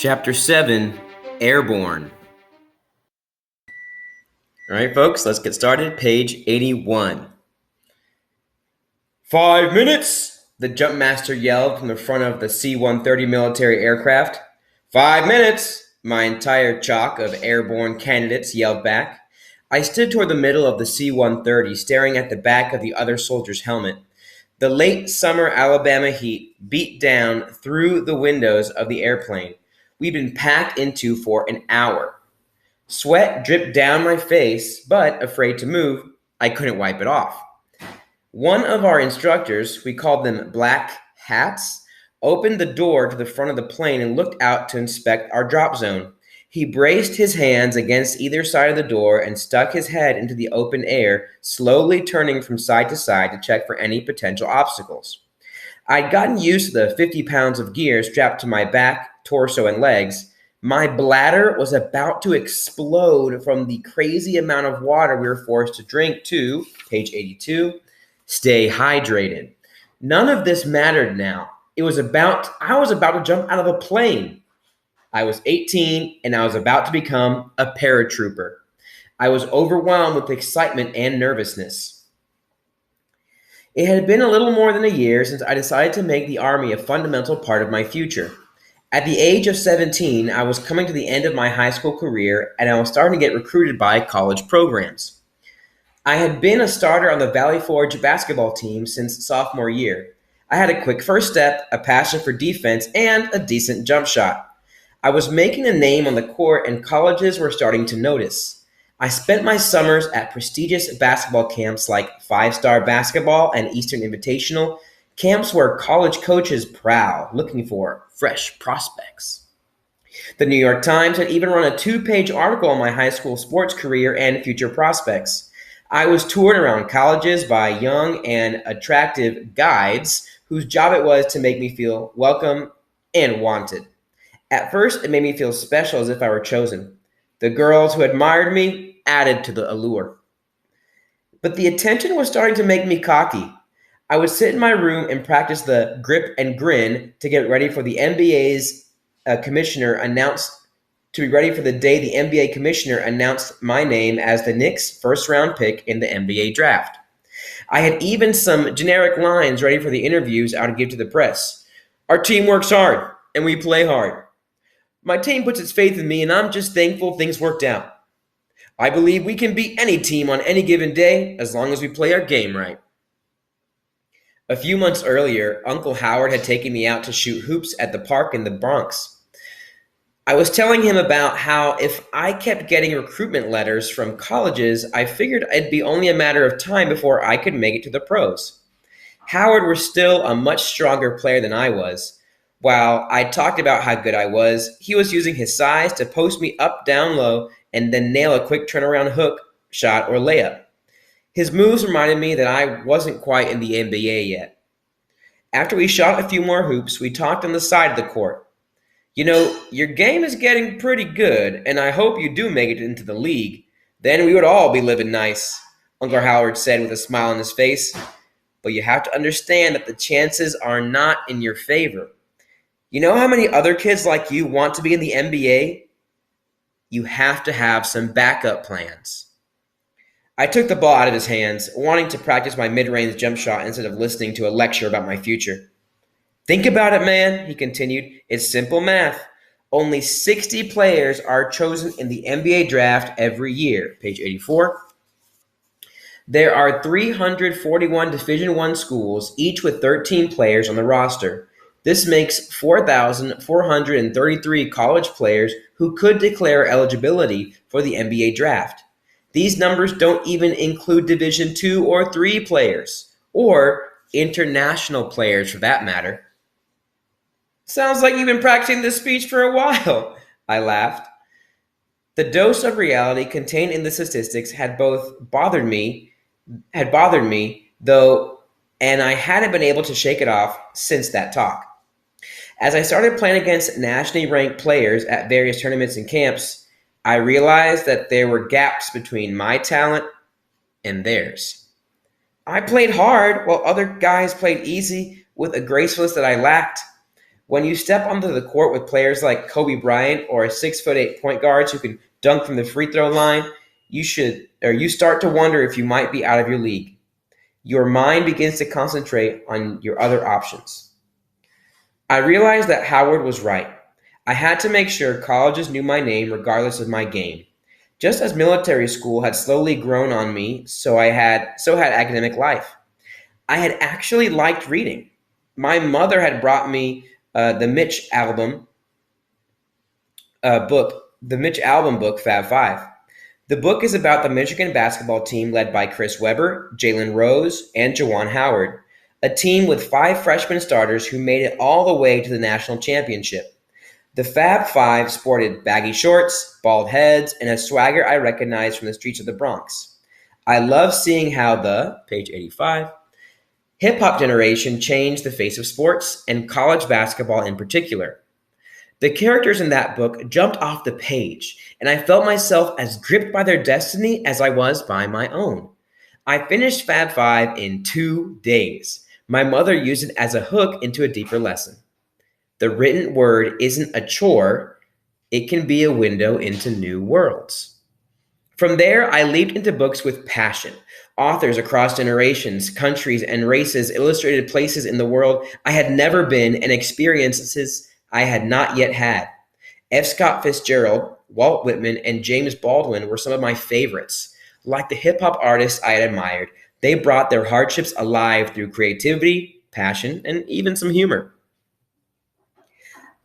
Chapter 7, Airborne. All right, folks, let's get started. Page 81. 5 minutes, the jump master yelled from the front of the C-130 military aircraft. 5 minutes, my entire chalk of airborne candidates yelled back. I stood toward the middle of the C-130, staring at the back of the other soldier's helmet. The late summer Alabama heat beat down through the windows of the airplane we'd been packed into for an hour. Sweat dripped down my face, but afraid to move, I couldn't wipe it off. One of our instructors, we called them Black Hats, opened the door to the front of the plane and looked out to inspect our drop zone. He braced his hands against either side of the door and stuck his head into the open air, slowly turning from side to side to check for any potential obstacles. I'd gotten used to the 50 pounds of gear strapped to my back, torso, and legs. My bladder was about to explode from the crazy amount of water we were forced to drink to, page 82, stay hydrated. None of this mattered now. I was about to jump out of a plane. I was 18 and I was about to become a paratrooper. I was overwhelmed with excitement and nervousness. It had been a little more than a year since I decided to make the Army a fundamental part of my future. At the age of 17, I was coming to the end of my high school career and I was starting to get recruited by college programs. I had been a starter on the Valley Forge basketball team since sophomore year. I had a quick first step, a passion for defense, and a decent jump shot. I was making a name on the court and colleges were starting to notice. I spent my summers at prestigious basketball camps like 5-Star Basketball and Eastern Invitational, camps where college coaches prowl, looking for fresh prospects. The New York Times had even run a 2-page article on my high school sports career and future prospects. I was toured around colleges by young and attractive guides whose job it was to make me feel welcome and wanted. At first, it made me feel special as if I were chosen. The girls who admired me added to the allure. But the attention was starting to make me cocky. I would sit in my room and practice the grip and grin to get ready for the NBA's commissioner to be ready for the day the NBA commissioner announced my name as the Knicks' first-round pick in the NBA draft. I had even some generic lines ready for the interviews I would give to the press. Our team works hard, and we play hard. My team puts its faith in me, and I'm just thankful things worked out. I believe we can beat any team on any given day as long as we play our game right. A few months earlier, Uncle Howard had taken me out to shoot hoops at the park in the Bronx. I was telling him about how if I kept getting recruitment letters from colleges, I figured it'd be only a matter of time before I could make it to the pros. Howard was still a much stronger player than I was. While I talked about how good I was, he was using his size to post me up, down low, and then nail a quick turnaround hook, shot, or layup. His moves reminded me that I wasn't quite in the NBA yet. After we shot a few more hoops, we talked on the side of the court. You know, your game is getting pretty good, and I hope you do make it into the league. Then we would all be living nice, Uncle Howard said with a smile on his face. But you have to understand that the chances are not in your favor. You know how many other kids like you want to be in the NBA? You have to have some backup plans. I took the ball out of his hands, wanting to practice my mid-range jump shot instead of listening to a lecture about my future. Think about it, man, he continued. It's simple math. Only 60 players are chosen in the NBA draft every year. Page 84. There are 341 Division I schools, each with 13 players on the roster. This makes 4,433 college players who could declare eligibility for the NBA draft. These numbers don't even include Division II or III players, or international players for that matter. Sounds like you've been practicing this speech for a while, I laughed. The dose of reality contained in the statistics had bothered me, though, and I hadn't been able to shake it off since that talk. As I started playing against nationally ranked players at various tournaments and camps, I realized that there were gaps between my talent and theirs. I played hard while other guys played easy with a gracefulness that I lacked. When you step onto the court with players like Kobe Bryant or 6'8" point guards who can dunk from the free throw line, you start to wonder if you might be out of your league. Your mind begins to concentrate on your other options. I realized that Howard was right. I had to make sure colleges knew my name regardless of my game. Just as military school had slowly grown on me, so had academic life. I had actually liked reading. My mother had brought me the Mitch Albom book, Fab Five. The book is about the Michigan basketball team led by Chris Webber, Jalen Rose, and Jawan Howard, a team with 5 freshman starters who made it all the way to the national championship. The Fab Five sported baggy shorts, bald heads, and a swagger I recognized from the streets of the Bronx. I love seeing how the, page 85, hip-hop generation changed the face of sports, and college basketball in particular. The characters in that book jumped off the page, and I felt myself as gripped by their destiny as I was by my own. I finished Fab Five in 2 days. My mother used it as a hook into a deeper lesson. The written word isn't a chore, it can be a window into new worlds. From there, I leaped into books with passion. Authors across generations, countries, and races illustrated places in the world I had never been and experiences I had not yet had. F. Scott Fitzgerald, Walt Whitman, and James Baldwin were some of my favorites. Like the hip-hop artists I had admired, they brought their hardships alive through creativity, passion, and even some humor.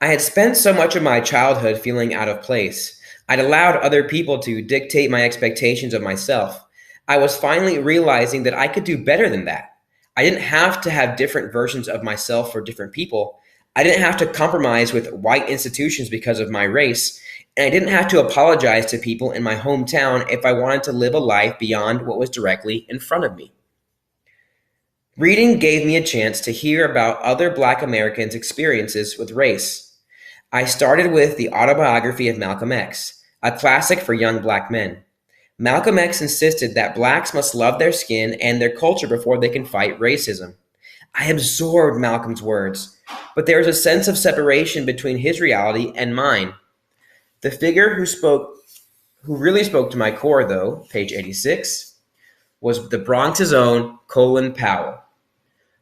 I had spent so much of my childhood feeling out of place. I'd allowed other people to dictate my expectations of myself. I was finally realizing that I could do better than that. I didn't have to have different versions of myself for different people. I didn't have to compromise with white institutions because of my race, and I didn't have to apologize to people in my hometown if I wanted to live a life beyond what was directly in front of me. Reading gave me a chance to hear about other Black Americans' experiences with race. I started with the Autobiography of Malcolm X, a classic for young Black men. Malcolm X insisted that Blacks must love their skin and their culture before they can fight racism. I absorbed Malcolm's words, but there was a sense of separation between his reality and mine. The figure who really spoke to my core, though, page 86, was the Bronx's own Colin Powell.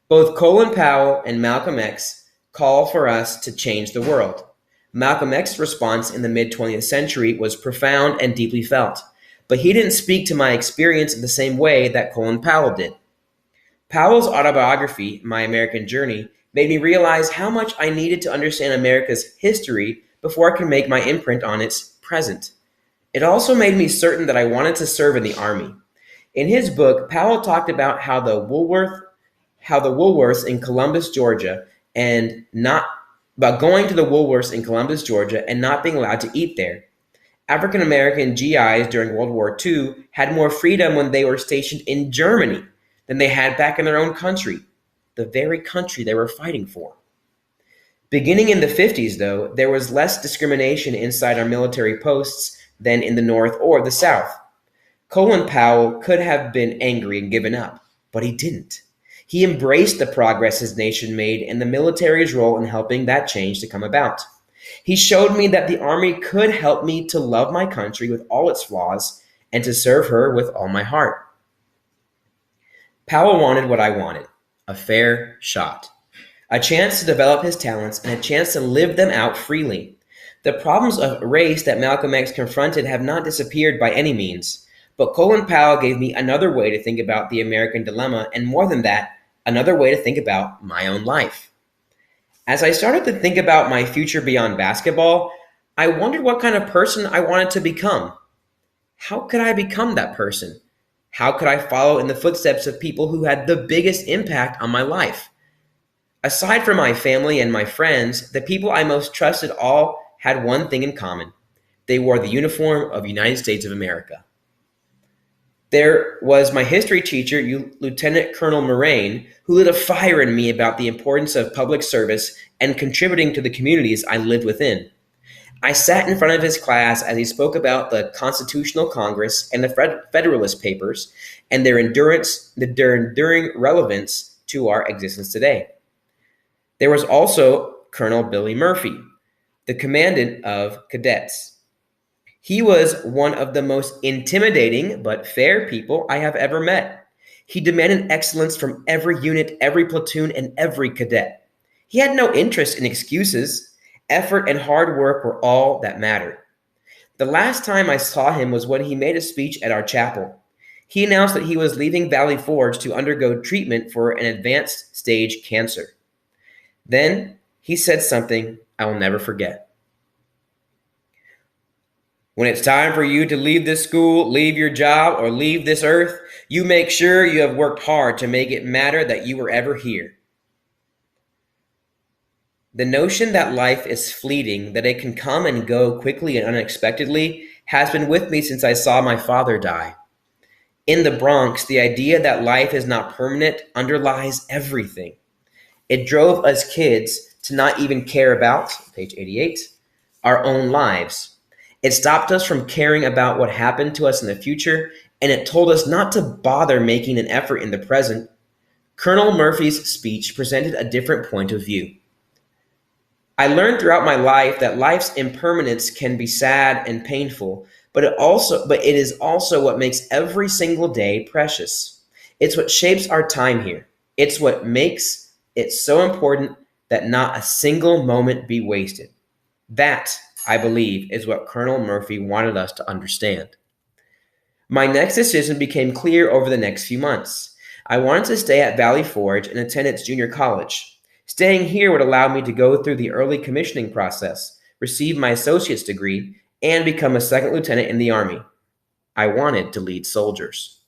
Both Colin Powell and Malcolm X call for us to change the world. Malcolm X's response in the mid-20th century was profound and deeply felt, but he didn't speak to my experience in the same way that Colin Powell did. Powell's autobiography, My American Journey, made me realize how much I needed to understand America's history before I could make my imprint on its present. It also made me certain that I wanted to serve in the Army. In his book, Powell talked about how the Woolworths in Columbus, Georgia, and not about going to the Woolworths in Columbus, Georgia, and not being allowed to eat there. African American GIs during World War II had more freedom when they were stationed in Germany than they had back in their own country, the very country they were fighting for. Beginning in the 50s, though, there was less discrimination inside our military posts than in the North or the South. Colin Powell could have been angry and given up, but he didn't. He embraced the progress his nation made and the military's role in helping that change to come about. He showed me that the Army could help me to love my country with all its flaws and to serve her with all my heart. Powell wanted what I wanted, a fair shot, a chance to develop his talents and a chance to live them out freely. The problems of race that Malcolm X confronted have not disappeared by any means, but Colin Powell gave me another way to think about the American dilemma, and more than that, another way to think about my own life. As I started to think about my future beyond basketball, I wondered what kind of person I wanted to become. How could I become that person? How could I follow in the footsteps of people who had the biggest impact on my life? Aside from my family and my friends, the people I most trusted all had one thing in common. They wore the uniform of the United States of America. There was my history teacher, Lieutenant Colonel Moraine, who lit a fire in me about the importance of public service and contributing to the communities I lived within. I sat in front of his class as he spoke about the Constitutional Congress and the Federalist Papers and their enduring relevance to our existence today. There was also Colonel Billy Murphy, the Commandant of Cadets. He was one of the most intimidating but fair people I have ever met. He demanded excellence from every unit, every platoon, and every cadet. He had no interest in excuses. Effort and hard work were all that mattered. The last time I saw him was when he made a speech at our chapel. He announced that he was leaving Valley Forge to undergo treatment for an advanced stage cancer. Then he said something I will never forget. When it's time for you to leave this school, leave your job, or leave this earth, you make sure you have worked hard to make it matter that you were ever here. The notion that life is fleeting, that it can come and go quickly and unexpectedly, has been with me since I saw my father die. In the Bronx, the idea that life is not permanent underlies everything. It drove us kids to not even care about, page 88, our own lives. It stopped us from caring about what happened to us in the future, and it told us not to bother making an effort in the present. Colonel Murphy's speech presented a different point of view. I learned throughout my life that life's impermanence can be sad and painful, but it is also what makes every single day precious. It's what shapes our time here. It's what makes it so important that not a single moment be wasted. That, I believe, is what Colonel Murphy wanted us to understand. My next decision became clear over the next few months. I wanted to stay at Valley Forge and attend its junior college. Staying here would allow me to go through the early commissioning process, receive my associate's degree, and become a second lieutenant in the Army. I wanted to lead soldiers.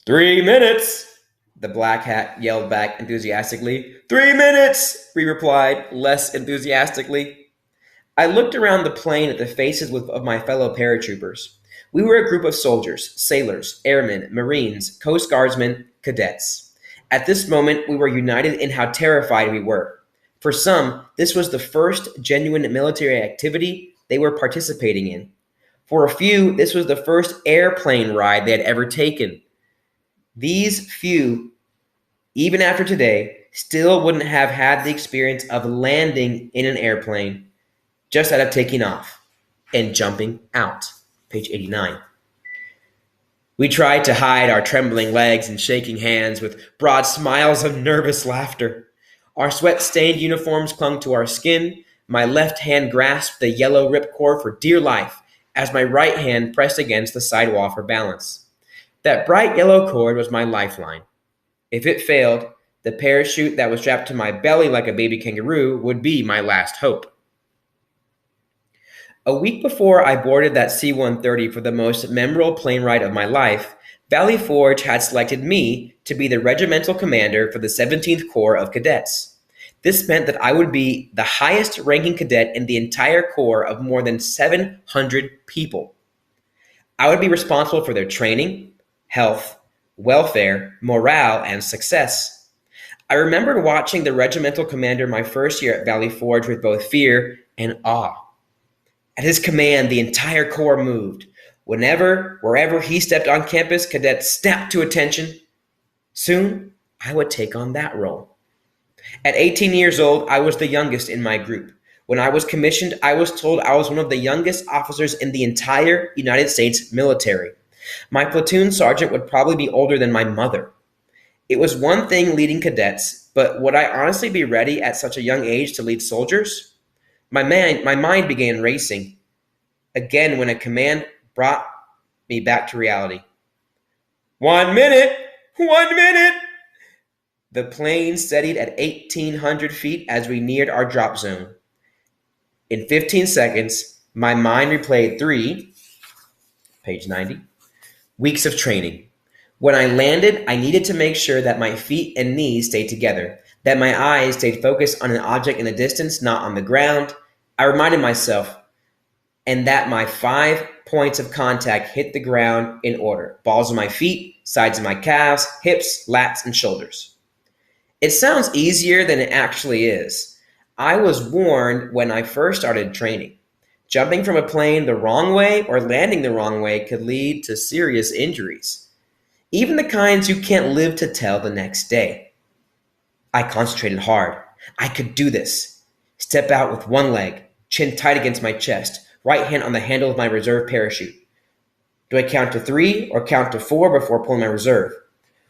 3 minutes, the black hat yelled back enthusiastically. 3 minutes, we replied less enthusiastically. I looked around the plane at the faces of my fellow paratroopers. We were a group of soldiers, sailors, airmen, Marines, Coast Guardsmen, cadets. At this moment, we were united in how terrified we were. For some, this was the first genuine military activity they were participating in. For a few, this was the first airplane ride they had ever taken. These few, even after today, still wouldn't have had the experience of landing in an airplane, just out of taking off and jumping out. Page 89. We tried to hide our trembling legs and shaking hands with broad smiles of nervous laughter. Our sweat-stained uniforms clung to our skin. My left hand grasped the yellow ripcord for dear life as my right hand pressed against the sidewall for balance. That bright yellow cord was my lifeline. If it failed, the parachute that was strapped to my belly like a baby kangaroo would be my last hope. A week before I boarded that C-130 for the most memorable plane ride of my life, Valley Forge had selected me to be the regimental commander for the 17th Corps of Cadets. This meant that I would be the highest-ranking cadet in the entire Corps of more than 700 people. I would be responsible for their training, health, welfare, morale, and success. I remembered watching the regimental commander my first year at Valley Forge with both fear and awe. At his command, the entire Corps moved. Wherever he stepped on campus, cadets snapped to attention. Soon, I would take on that role. At 18 years old, I was the youngest in my group. When I was commissioned, I was told I was one of the youngest officers in the entire United States military. My platoon sergeant would probably be older than my mother. It was one thing leading cadets, but would I honestly be ready at such a young age to lead soldiers? My mind began racing again when a command brought me back to reality. 1 minute! 1 minute! The plane steadied at 1,800 feet as we neared our drop zone. In 15 seconds, my mind replayed 3, page 90, weeks of training. When I landed, I needed to make sure that my feet and knees stayed together, that my eyes stayed focused on an object in the distance, not on the ground. I reminded myself, and that my 5 points of contact hit the ground in order: balls of my feet, sides of my calves, hips, lats, and shoulders. It sounds easier than it actually is. I was warned when I first started training. Jumping from a plane the wrong way or landing the wrong way could lead to serious injuries, even the kinds you can't live to tell the next day. I concentrated hard. I could do this. Step out with one leg, chin tight against my chest, right hand on the handle of my reserve parachute. Do I count to 3 or count to 4 before pulling my reserve?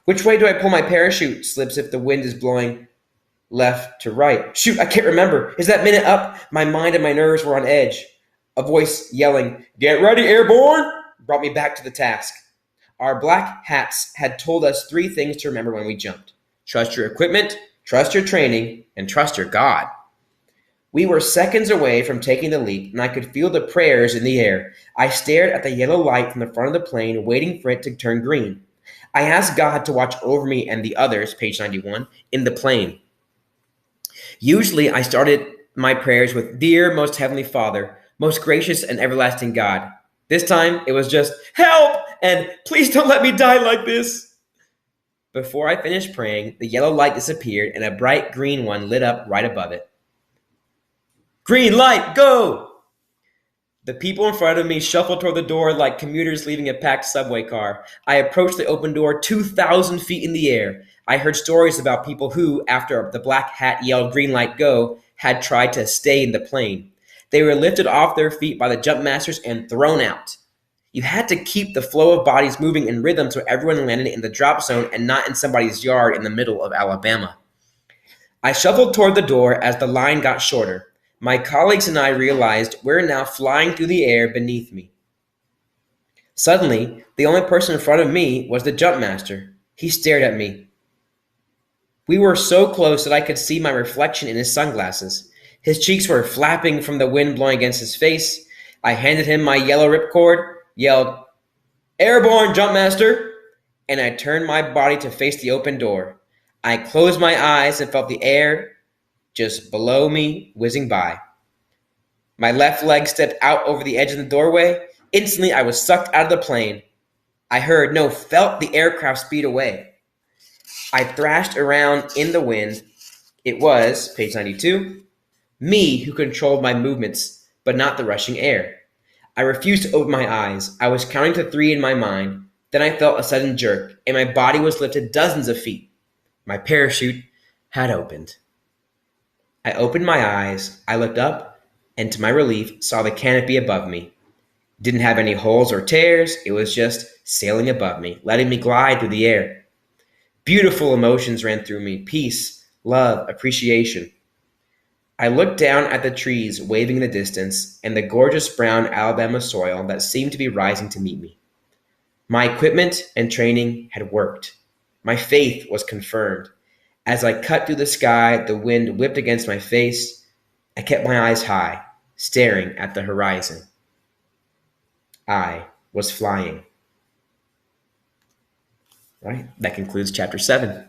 Which way do I pull my parachute? Slips if the wind is blowing left to right. Shoot, I can't remember. Is that minute up? My mind and my nerves were on edge. A voice yelling, "Get ready, airborne!" brought me back to the task. Our black hats had told us 3 things to remember when we jumped. Trust your equipment, trust your training, and trust your God. We were seconds away from taking the leap, and I could feel the prayers in the air. I stared at the yellow light from the front of the plane, waiting for it to turn green. I asked God to watch over me and the others, page 91, in the plane. Usually, I started my prayers with, "Dear most heavenly Father, most gracious and everlasting God." This time, it was just, "Help!" and "Please don't let me die like this." Before I finished praying, the yellow light disappeared and a bright green one lit up right above it. "Green light, go!" The people in front of me shuffled toward the door like commuters leaving a packed subway car. I approached the open door 2,000 feet in the air. I heard stories about people who, after the black hat yelled "green light, go," had tried to stay in the plane. They were lifted off their feet by the jump masters and thrown out. You had to keep the flow of bodies moving in rhythm so everyone landed in the drop zone and not in somebody's yard in the middle of Alabama. I shuffled toward the door as the line got shorter. My colleagues and I realized we're now flying through the air beneath me. Suddenly, the only person in front of me was the jump master. He stared at me. We were so close that I could see my reflection in his sunglasses. His cheeks were flapping from the wind blowing against his face. I handed him my yellow ripcord, yelled, "Airborne, jump master!" and I turned my body to face the open door. I closed my eyes and felt the air just below me whizzing by. My left leg stepped out over the edge of the doorway. Instantly, I was sucked out of the plane. I heard, no, felt the aircraft speed away. I thrashed around in the wind. It was, page 92, me who controlled my movements, but not the rushing air. I refused to open my eyes. I was counting to 3 in my mind. Then I felt a sudden jerk, and my body was lifted dozens of feet. My parachute had opened. I opened my eyes. I looked up, and to my relief, saw the canopy above me. It didn't have any holes or tears. It was just sailing above me, letting me glide through the air. Beautiful emotions ran through me: peace, love, appreciation. I looked down at the trees waving in the distance and the gorgeous brown Alabama soil that seemed to be rising to meet me. My equipment and training had worked. My faith was confirmed. As I cut through the sky, the wind whipped against my face. I kept my eyes high, staring at the horizon. I was flying. All right, that concludes chapter 7.